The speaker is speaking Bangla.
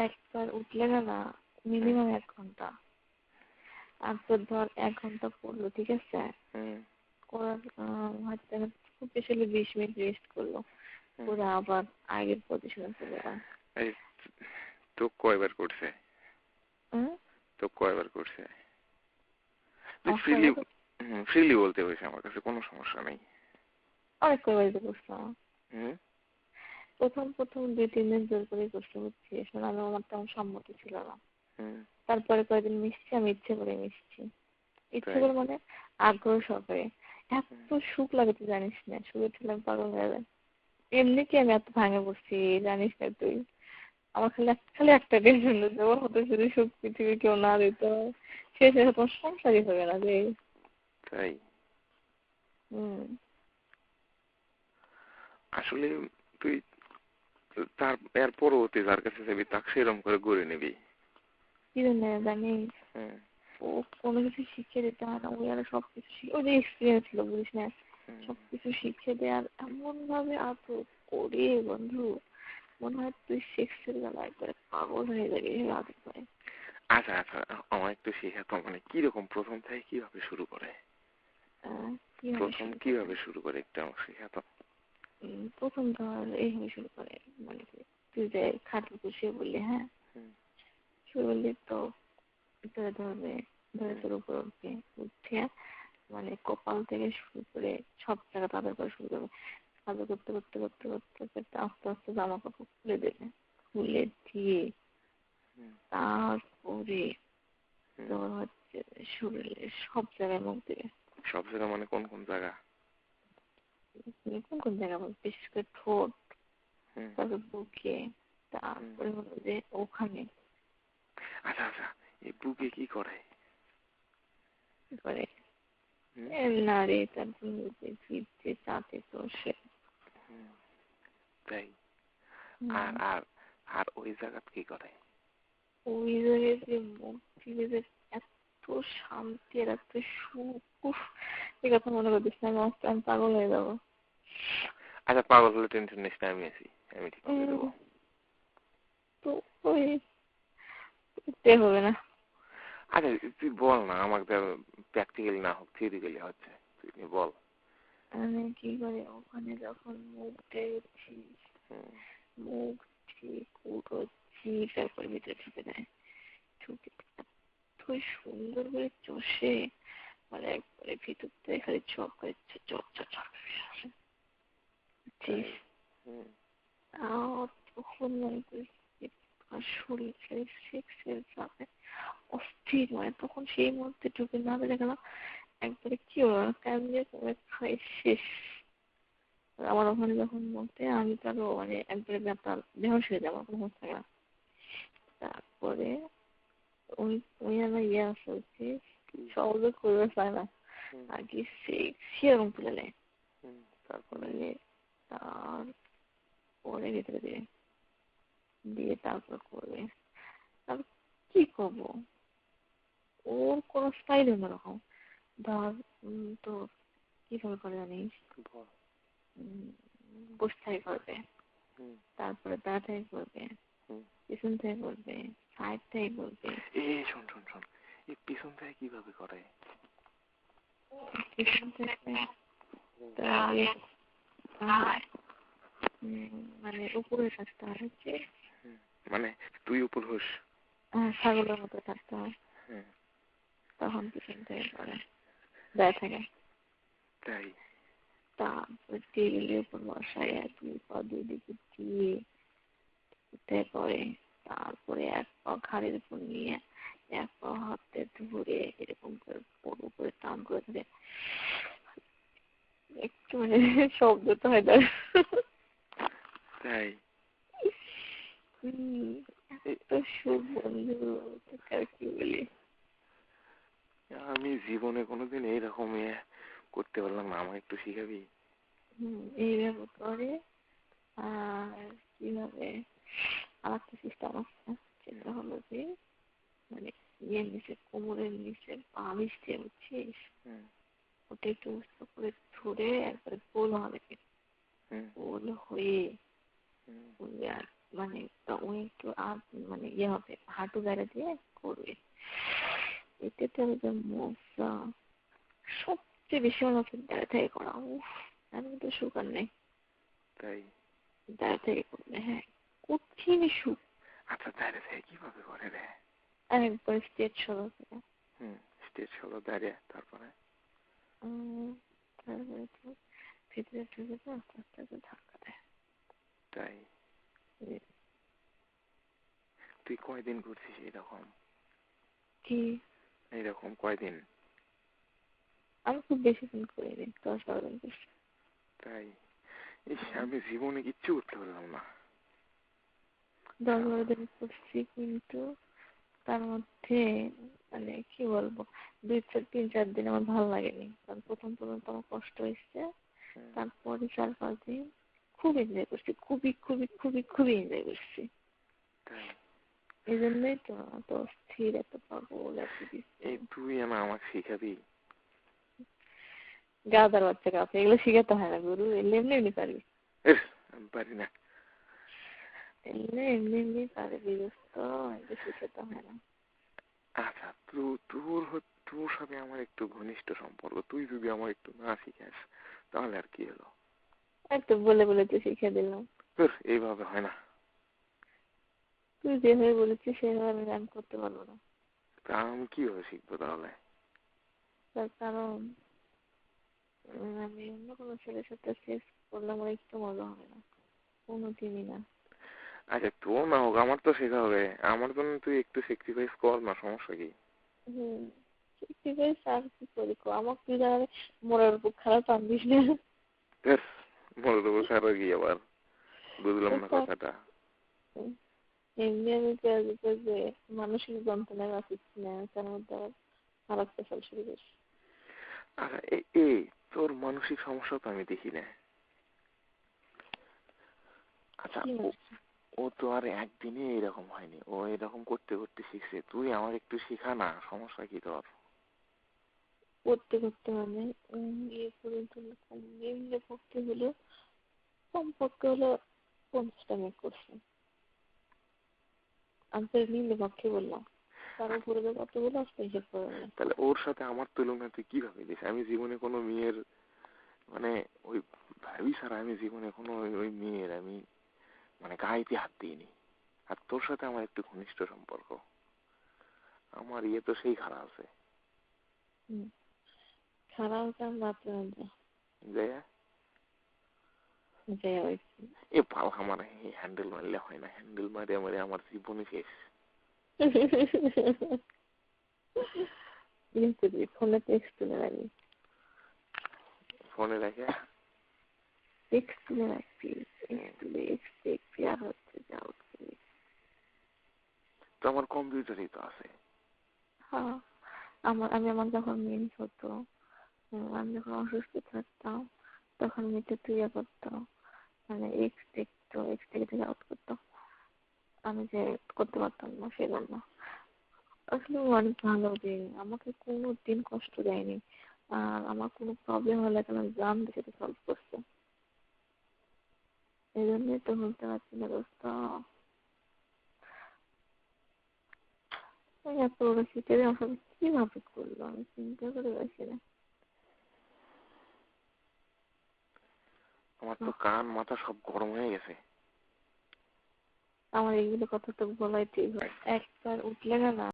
একবার উঠলে না মিনিমাম 1 ঘন্টা। আর তোর ধর 1 ঘন্টা পড়লো, ঠিক আছে, করার হয়তো খুব বেশি হলে 20 মিনিট রেস্ট করলো, করে আবার আগের পজিশনে চলে যায়। তো কয়বার করছে? তো কয়বার করছে? ফ্রিলি বলতে হয়েছে, আমার কাছে কোনো সমস্যা নেই। অনেক কয়বার করছে। প্রথম 2-3 দিন জোর করে করতে হচ্ছে, আমি আমার তেমন সম্মতি ছিল না। তারপরে কয়েকদিন মিশছি, আমি ইচ্ছে করে মিশছি, ইচ্ছে করে মানে আগ্রহ সহকারে। এত সুখ লাগে তুই জানিস না, সুখে ছিলাম পাগল হয়ে যায়। এমনি কি আমি এত ভাঙে পড়ছি জানিস না তুই। আমার খালি একটা টেনশন, ওর হতে যদি সুখ পৃথিবীর কেউ না দিত, শেষে তোমার সংসারই হবে না যে। তাই আসলে তুই তার এর পরবর্তী যার কাছে যাবি তাকে সেরকম করে গড়ে নিবি। কি জানিস, ও কোনো কিছু শিখিয়ে দিতে হয় না, ওই আর সবকিছু ওই যে এক্সপিরিয়েন্স ছিল বুঝিস না, সবকিছু শিখিয়ে দেয়। আর এমন ভাবে আদর করে বন্ধু, মনে হয় তুই সেক্সের বেলা একবারে পাগল হয়ে যাবি আদর করে। আচ্ছা আচ্ছা, আমার একটু শেখাতো, মানে কিরকম প্রথম থেকে কিভাবে শুরু করে? কিভাবে শুরু করে একটু আমার শেখাতো। প্রথম ধর এইভাবে শুরু করে, মানে তুই যে খাটে বসিয়ে বললি, হ্যাঁ শুরু করলি তো ধরে ধরবে, ধরে তোর উপর উঠবে, উঠে মানে কপাল থেকে শুরু করে সব জায়গা তাদের করে শুরু করবে। কাজও করতে করতে করতে করতে করতে আস্তে আস্তে জামা কাপড় খুলে দেবে, খুলে দিয়ে তারপরে তোর হচ্ছে শরীরের সব জায়গায় মুখ দেবে। সব জায়গা মানে কোন কোন জায়গা? কোন কোন জায়গা বল, বিশেষ করে ঠোঁট, তারপর বুকে, তারপরে হলো যে ওখানে। আচ্ছা আচ্ছা, এই বুকে কি করে? কি করে নাড়ে, তারপর ফিরতে চাতে তোষে। তাই? আর আর আর ওই জায়গা কি করে? ওই জায়গায় যে মুখ দিলে যে এত শান্তি আর এত সুখ, এই কথা মনে করছিস না, আমি পাগল হয়ে যাবো। আচ্ছা পাগল হলে টেনশন নিস না, আমি আছি, আমি ঠিক করে দেবো। তো ওই হবে না। আচ্ছা তুই বল না, আমাকে প্র্যাকটিক্যালি না হোক থিওরিক্যালি হচ্ছে, তুই বল। আমি কি করে ওখানে যখন মুখ দিয়েছিস, মুখ ঠিক উঠোচ্ছি, তারপর ভিতরে ঢুকে দেয়, ঢুকে এত সুন্দর করে চষে, মানে একবারে ভিতর থেকে খালি চপ করে তখন মনে করি শরীর খালি সেক্সের চাপে অস্থির, মানে তখন সেই মুহূর্তে ঢুকে না দেখা গেল একবারে কি হলো কেমনি খাই শেষ। আমার ওখানে যখন মধ্যে আমি তো আরো মানে একবারে ব্যাপার বেহস হয়ে যাবো, কোনো হচ্ছে না। তারপরে ওই ওই আমার ইয়ে আসে সহজে করবে চায় না আর কি, সেরকম তুলে নেয়। তারপরে তারপরে ভিতরে দিয়ে দিয়ে তারপর করবে। তারপর কি করবো, ওর কোন স্টাইল অন্যরকম। ধর তো কিভাবে করে জানিস, বসে থেকে করবে, তারপরে দাঁড়া থেকে করবে, পিছন থেকে করবে, সাইড থেকে করবে। এই শোন শোন শোন, এই পিছন থেকে কিভাবে করে? পিছন থেকে মানে উপরে থাকতে হয় হচ্ছে, মানে তুই উপর হোস, ছাগলের মতো থাকতে হয়, তখন পিছন থেকে করে দাঁড়া থাকে। তাই? তারপর টেবিলের উপর বসায় দুই পা দুই দিকে দিয়ে করে, তারপরে এক পা ঘাড়ের উপর নিয়ে এক পা হাতে ধরে এরকম করে পুরো করে টান করে ধরে একটু মানে শব্দ তো হয় তার। তাই? এত সুখ বন্ধু, আর কি বলি। আমি জীবনে কোনোদিন এইরকম করতে পারলাম না, আমাকে একটু শিখাবি? এইভাবে করে। আর কিভাবে আর একটা সিস্টেম আছে, সেটা হলো যে মানে ইয়ের নিচে কোমরের নিচে পা মিশিয়ে বুঝছিস, ওটা একটু উঁচু করে ধরে একবারে গোল হবে, গোল হয়ে মানে তখন একটু মানে ইয়ে হবে, হাঁটু গাড়া দিয়ে করবে। এটাতে যে মজা, সবচেয়ে বেশি মনে হচ্ছে দাঁড়া থেকে করা। উফ, আমি তো সুখ আর নেই তাই? দাঁড়া থেকে করলে। হ্যাঁ, কঠিন সুখ। আচ্ছা দাঁড়িয়ে থেকে কিভাবে করে রে? একবার স্টেজ সোজা করে স্টেজ হলো দাঁড়িয়ে, তারপরে তারপরে তো ভিতরে ঢুকে তো আস্তে আস্তে আস্তে ধাক্কা দেয়। তাই? তুই কয়দিন করছিস এইরকম? কি? এইরকম কয়দিন? আমি খুব বেশি দিন করিনি, 10-12 দিন করছি। তাই? ইস, আমি জীবনে কিচ্ছু করতে পারলাম না। 10-12 দিন করছি, কিন্তু তার মধ্যে মানে কি বলবো, 2-3-4 দিন আমার ভালো লাগেনি, কারণ প্রথম প্রথম তো আমার কষ্ট হয়েছে। তারপরে 4-5 দিন খুব এনজয় করছি, খুবই খুবই খুবই খুবই এনজয় করছি। তাই? এই জন্যই তো এত স্থির, এত পাগল, এত কিছু। এই তুই না আমাকে শিখাবি? গাধার বাচ্চা কাছে এগুলো শিখাতে হয় না গুরু, এমনি এমনি এমনি পারবি। আমি পারি না। এমনি এমনি এমনি পারবি দোস্ত, এগুলো শিখাতে হয় না। আচ্ছা, তোর সাথে আমার একটু ঘনিষ্ঠ সম্পর্ক, তুই যদি আমার একটু না শিখাস তাহলে আর কি হলো? এই তো বলে বলে তো শিখে দিলাম। এইভাবে হয় না। তুই যেভাবে বলেছিস সেভাবে আমি গান করতে পারবো না। তা আমি কিভাবে শিখবো তাহলে? তার কারণ আমি অন্য কোনো ছেলের সাথে সেক্স করলে আমার একটু মজা হবে না, কোনোদিনই না। আচ্ছা তোর না হোক, আমার তো শেখা হবে। আমার জন্য তুই একটু স্যাক্রিফাইস কর না, সমস্যা কি? হুম, ঠিক আছে, আর কি করি কো, আমাকে তুই তাহলে মরার উপর খারাপ আনবিস না। মনে দেবো সারা কি আবার? বুঝলাম না কথাটা। এমনি আমি যে মানসিক যন্ত্রণায় বাঁচিচ্ছি না, তার মধ্যে আবার খারাপ পেশাল শুরু করছি। আচ্ছা তোর মানসিক সমস্যা তো আমি দেখি না। আচ্ছা কি হচ্ছে? ও তো আর একদিনে এরকম হয়নি, ও এরকম করতে করতে শিখছে। তুই আমার একটু শিখা না, সমস্যা কি তোর? করতে করতে মানে ইয়ে পর্যন্ত এমনি করতে হলো, কমপক্ষে হলো 50টা মিনিট করছি। আমি তো নিম্ন পক্ষে বললাম, তার উপরে যে কতগুলো আসতে হিসেব করে না। তাহলে ওর সাথে আমার তুলনা তুই কিভাবে দিস? আমি জীবনে কোনো মেয়ের মানে ওই ভাবি ছাড়া আমি জীবনে কোনো ওই মেয়ের আমি মানে গায়েতে হাত দিইনি। আর তোর সাথে আমার একটু ঘনিষ্ঠ সম্পর্ক, আমার ইয়ে তো সেই খারাপ আছে। খারাপ কাম রাত্রে মধ্যে যাই যে হয়েছে। এ পাল আমার হ্যান্ডেল মারলে হয় না, হ্যান্ডেল মারে মারে আমার জীবনে শেষ। ফোনে টেক্সট তুলে রাখবি, ফোনে রেখে টেক্সট তুলে রাখবি, টেক্সট তুলে দেখবি আর হচ্ছে যা উঠছে। তো আমার কম্পিউটারই তো আছে। হ্যাঁ, আমি আমার যখন মেন্স হতো, আমি যখন অসুস্থ থাকতাম, তখন মেয়েটা তুই করতো, মানে এক্স থেকে আউট করতো, আমি যে করতে পারতাম না সেজন্য। আসলে ও অনেক ভালো যে আমাকে কোনো দিন কষ্ট দেয়নি, আর আমার কোনো প্রবলেম হলে কেন জান সেটা সলভ করছে। এই জন্যই তো বলতে পারছি না দোস্ত, এত বড় শীতের আসলে কিভাবে করলো আমি চিন্তা করে পাচ্ছি না। আমার তো কান মাথা সব গরম হয়ে গেছে। আমার এইগুলো কথা তো বলাই ঠিক হয়, একবার উঠলে না